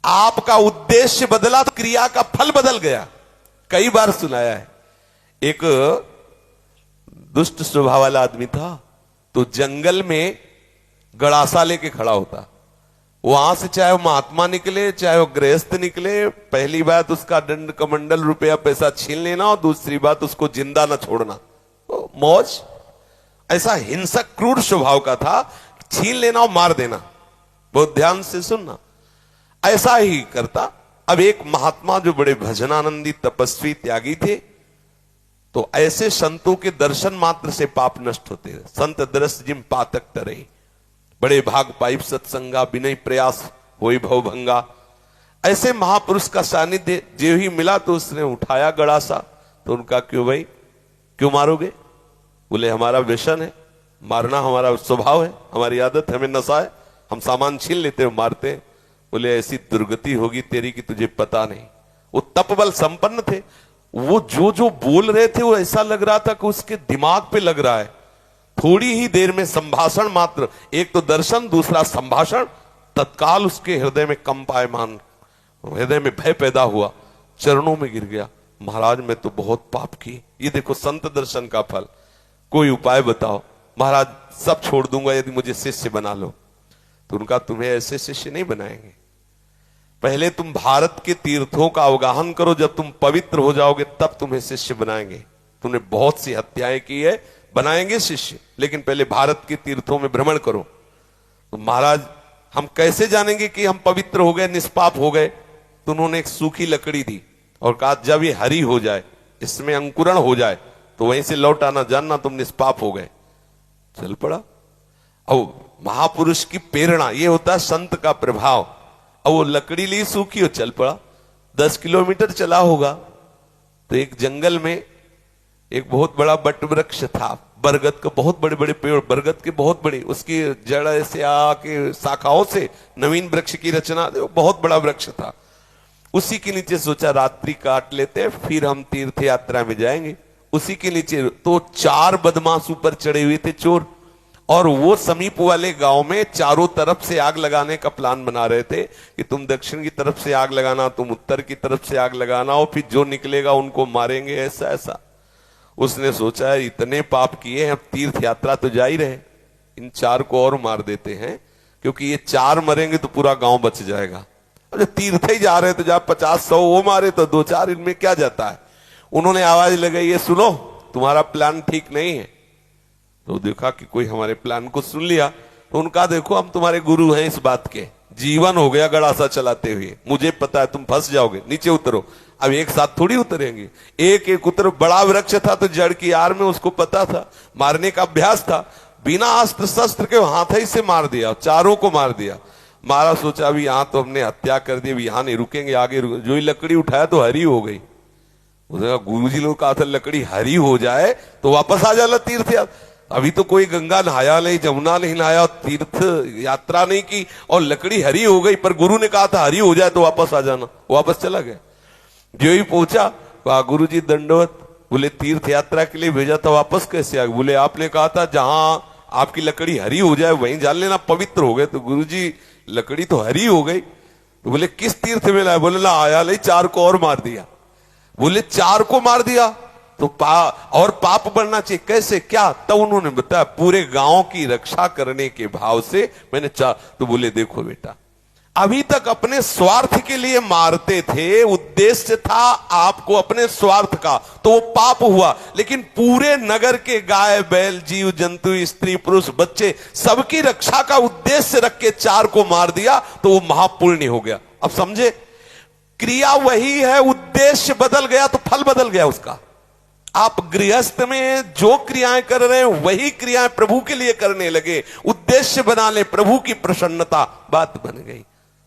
आपका उद्देश्य बदला तो क्रिया का फल बदल गया। कई बार सुनाया है। एक दुष्ट स्वभाव वाला आदमी था, तो जंगल में गड़ासा लेके खड़ा होता। वहां से चाहे वो महात्मा निकले चाहे वो गृहस्थ निकले, पहली बात उसका दंड कमंडल रुपया पैसा छीन लेना, और दूसरी बात उसको जिंदा ना छोड़ना। तो मौज, ऐसा हिंसक क्रूर स्वभाव का था, छीन लेना और मार देना। बहुत ध्यान से सुनना, ऐसा ही करता। अब एक महात्मा जो बड़े भजनानंदी तपस्वी त्यागी थे, तो ऐसे संतों के दर्शन मात्र से पाप नष्ट होते हैं। संत दरस जिम पातक तरई, बड़े भाग पाइप सत्संगा, बिनय प्रयास होई भव भंगा। ऐसे महापुरुष का सानिध्य जो ही मिला तो उसने उठाया गड़ासा। तो उनका क्यों भाई, क्यों मारोगे? बोले हमारा व्यसन है, मारना हमारा स्वभाव है, हमारी आदत है, हमें नशा है, हम सामान छीन लेते हैं, मारते हैं। बोले ऐसी दुर्गति होगी तेरी कि तुझे पता नहीं। वो तपबल संपन्न थे, वो जो जो बोल रहे थे वो ऐसा लग रहा था कि उसके दिमाग पे लग रहा है। थोड़ी ही देर में संभाषण मात्र, एक तो दर्शन दूसरा संभाषण, तत्काल उसके हृदय में कंपायमान, हृदय में भय पैदा हुआ, चरणों में गिर गया। महाराज मैं तो बहुत पाप की, ये देखो संत दर्शन का फल, कोई उपाय बताओ। महाराज सब छोड़ दूंगा यदि मुझे शिष्य बना लो। तो उनका तुम्हें ऐसे शिष्य नहीं बनाएंगे, पहले तुम भारत के तीर्थों का अवगाहन करो, जब तुम पवित्र हो जाओगे तब तुम्हें शिष्य बनाएंगे। तुमने बहुत सी हत्याएं की है, बनाएंगे शिष्य, लेकिन पहले भारत के तीर्थों में भ्रमण करो। तो महाराज हम कैसे जानेंगे कि हम पवित्र हो गए, निष्पाप हो गए? तो उन्होंने एक सूखी लकड़ी दी और कहा जब ये हरी हो जाए, इसमें अंकुरण हो जाए, तो वहीं से लौट आना, जानना तुम निष्पाप हो गए। चल पड़ा। अब महापुरुष की प्रेरणा, ये होता है संत का प्रभाव। अब वो लकड़ी ली सूखी हो, चल पड़ा। 10 किलोमीटर चला होगा तो एक जंगल में एक बहुत बड़ा बट वृक्ष था, बरगद का, बहुत बड़े बड़े पेड़, बरगद के बहुत बड़ी, उसकी जड़ ऐसे आके शाखाओं से नवीन वृक्ष की रचना, बहुत बड़ा वृक्ष था। उसी के नीचे सोचा रात्रि काट लेते, फिर हम तीर्थ यात्रा में जाएंगे। उसी के नीचे तो 4 बदमाश ऊपर चढ़े हुए थे, चोर, और वो समीप वाले गांव में चारों तरफ से आग लगाने का प्लान बना रहे थे कि तुम दक्षिण की तरफ से आग लगाना, तुम उत्तर की तरफ से आग लगाना, और फिर जो निकलेगा उनको मारेंगे, ऐसा ऐसा। उसने सोचा इतने पाप किए हैं, अब तीर्थ यात्रा तो जा ही रहे, इन 4 को और मार देते हैं, क्योंकि ये 4 मरेंगे तो पूरा गांव बच जाएगा। अब जब तीर्थ ही जा रहे तो जब 50-100 वो मारे तो 2-4 इनमें क्या जाता है। उन्होंने आवाज लगाई, ये सुनो तुम्हारा प्लान ठीक नहीं है। तो देखा कि कोई हमारे प्लान को सुन लिया, तो उनका देखो हम तुम्हारे गुरु हैं इस बात के, जीवन हो गया गड़ासा चलाते हुए, मुझे पता है तुम फंस जाओगे, नीचे उतरो। अब एक साथ थोड़ी उतरेंगे, एक एक उतर। बड़ा वृक्ष था तो जड़ की आड़ में, उसको पता था, मारने का अभ्यास था, बिना अस्त्र शस्त्र के हाथ ही से मार दिया, 4 को मार दिया। मारा, सोचा अभी यहां तो हमने हत्या कर दी, अभी यहां नहीं रुकेंगे, आगे जो ही लकड़ी उठाया तो हरी हो गई। गुरु जी लोग कहा था लकड़ी हरी हो जाए तो वापस आ जाना तीर्थ यात्रा। अभी तो कोई गंगा नहाया नहीं, जमुना नहीं नहाया, तीर्थ यात्रा नहीं की, और लकड़ी हरी हो गई, पर गुरु ने कहा था हरी हो जाए तो वापस आ जाना। वापस चला गया। जो ही पहुंचा, कहा गुरु जी दंडवत। बोले तीर्थ यात्रा के लिए भेजा था, वापस कैसे आ गए? बोले आपने कहा था जहां आपकी लकड़ी हरी हो जाए वहीं जान लेना, पवित्र हो गए। तो गुरु जी लकड़ी तो हरी हो गई। तो बोले किस तीर्थ में लाया? बोले ला आया नहीं, 4 को और मार दिया। बोले 4 को मार दिया तो और पाप बढ़ना चाहिए, कैसे क्या? तब उन्होंने बताया पूरे गांव की रक्षा करने के भाव से मैंने तो बोले देखो बेटा, अभी तक अपने स्वार्थ के लिए मारते थे, उद्देश्य था आपको अपने स्वार्थ का, तो वो पाप हुआ। लेकिन पूरे नगर के गाय बैल जीव जंतु स्त्री पुरुष बच्चे सबकी रक्षा का उद्देश्य रख के 4 को मार दिया, तो वो महापुण्य हो गया। अब समझे, क्रिया वही है, उद्देश्य बदल गया तो फल बदल गया उसका। आप गृहस्थ में जो क्रियाएं कर रहे हैं वही क्रियाएं प्रभु के लिए करने लगे, उद्देश्य बना ले प्रभु की प्रसन्नता, बात बन गई।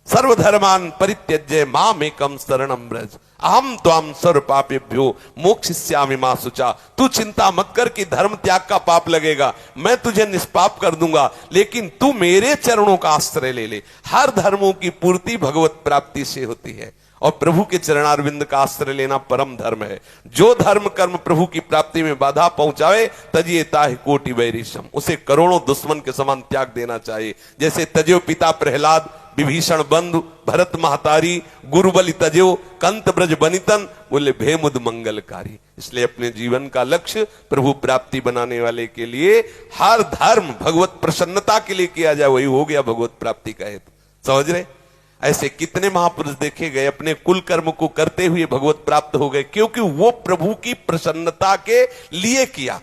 सर्वधर्मान परित्यज्य मामेकं शरणं व्रज अहम त्वां सर्व पापेभ्यो मोक्षयिष्यामि मा शुचा। तू चिंता मत कर कि धर्म त्याग का पाप लगेगा, मैं तुझे निष्पाप कर दूंगा, लेकिन तू मेरे चरणों का आश्रय ले ले। हर धर्मों की पूर्ति भगवत प्राप्ति से होती है, और प्रभु के चरणारविंद का आश्रय लेना परम धर्म है। जो धर्म कर्म प्रभु की प्राप्ति में बाधा पहुंचावे तजिए ताहि कोटि वैरिशम, उसे करोड़ों दुश्मन के समान त्याग देना चाहिए। जैसे तजो पिता प्रहलाद विभीषण बंधु भरत महतारी, गुरु बलि तजो कंत ब्रज बनितन, बोले भेमुद मंगलकारी। इसलिए अपने जीवन का लक्ष्य प्रभु प्राप्ति बनाने वाले के लिए हर धर्म भगवत प्रसन्नता के लिए किया जाए, वही हो गया भगवत प्राप्ति का हेतु। समझ रहे? ऐसे कितने महापुरुष देखे गए अपने कुल कर्म को करते हुए भगवत प्राप्त हो गए, क्योंकि वो प्रभु की प्रसन्नता के लिए किया।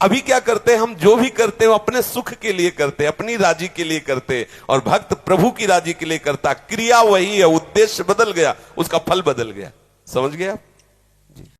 अभी क्या करते हैं हम, जो भी करते हैं अपने सुख के लिए करते हैं, अपनी राजी के लिए करते हैं, और भक्त प्रभु की राजी के लिए करता। क्रिया वही है, उद्देश्य बदल गया, उसका फल बदल गया। समझ गए आप?